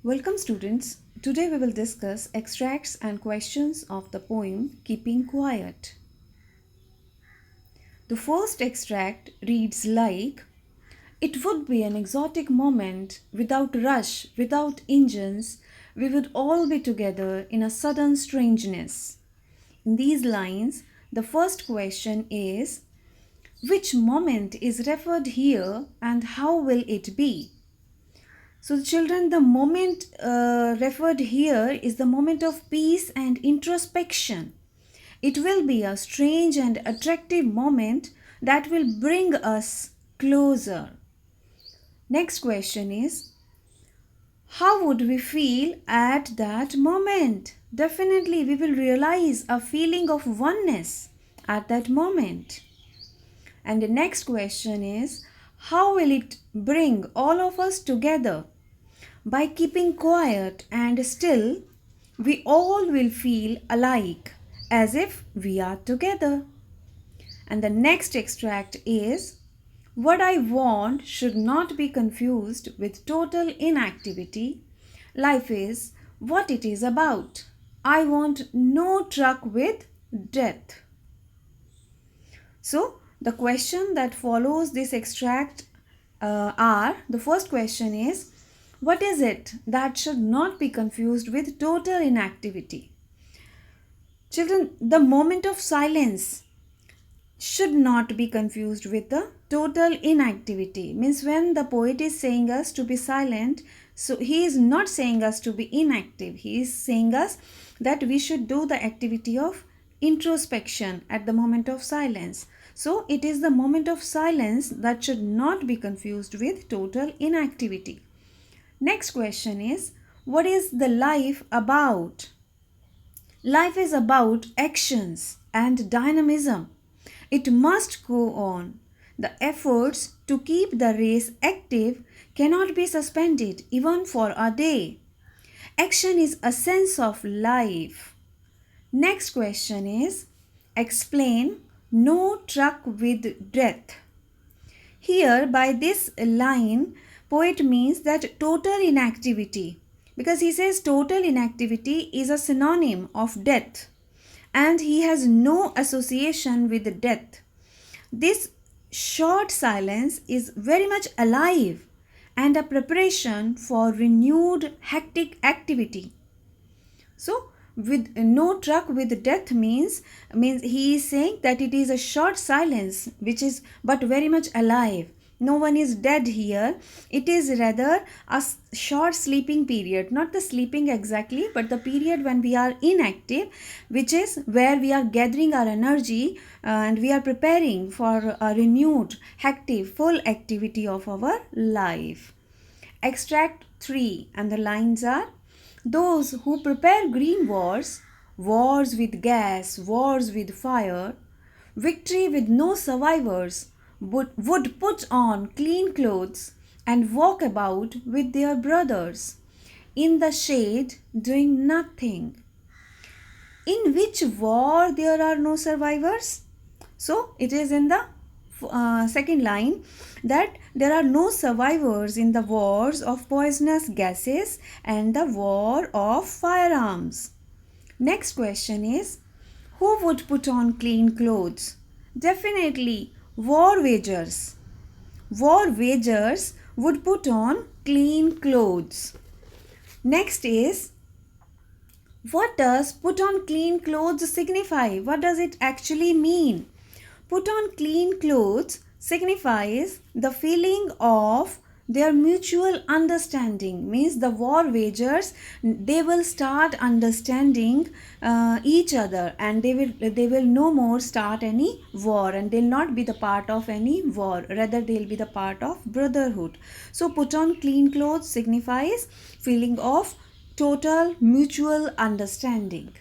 Welcome students. Today we will discuss extracts and questions of the poem Keeping Quiet. The first extract reads like, "It would be an exotic moment, without rush, without engines, we would all be together in a sudden strangeness." In these lines, the first question is, which moment is referred here and how will it be? So children, the moment referred here is the moment of peace and introspection. It will be a strange and attractive moment that will bring us closer. Next question is, how would we feel at that moment? Definitely we will realize a feeling of oneness at that moment. And the next question is, how will it bring all of us together? By keeping quiet and still, we all will feel alike, as if we are together. And the next extract is, what I want should not be confused with total inactivity. Life is what it is about. I want no truck with death. So, the question that follows this extract the first question is, what is it that should not be confused with total inactivity? Children, the moment of silence should not be confused with the total inactivity. Means when the poet is saying us to be silent, so he is not saying us to be inactive. He is saying us that we should do the activity of introspection at the moment of silence. So it is the moment of silence that should not be confused with total inactivity. Next question is, what is the life about? Life is about actions and dynamism. It must go on. The efforts to keep the race active cannot be suspended even for a day. Action is a sense of life. Next question is, explain no truck with death. Here by this line, poet means that total inactivity, because he says total inactivity is a synonym of death and he has no association with death. This short silence is very much alive and a preparation for renewed hectic activity. So with no truck with death means he is saying that it is a short silence which is but very much alive. No one is dead here. It is rather a short sleeping period, not the sleeping exactly, but the period when we are inactive, which is where we are gathering our energy and we are preparing for a renewed, active, full activity of our life. Extract 3, and the lines are, those who prepare green wars, wars with gas, wars with fire, victory with no survivors, would put on clean clothes and walk about with their brothers in the shade doing nothing. In which war there are no survivors? So it is in the second line that there are no survivors in the wars of poisonous gases and the war of firearms. Next question is, who would put on clean clothes? Definitely war wagers. War wagers would put on clean clothes. Next is, what does put on clean clothes signify? What does it actually mean? Put on clean clothes signifies the feeling of their mutual understanding. Means the war wagers, they will start understanding each other and they will no more start any war and they'll not be the part of any war, rather they'll be the part of brotherhood. So put on clean clothes signifies feeling of total mutual understanding.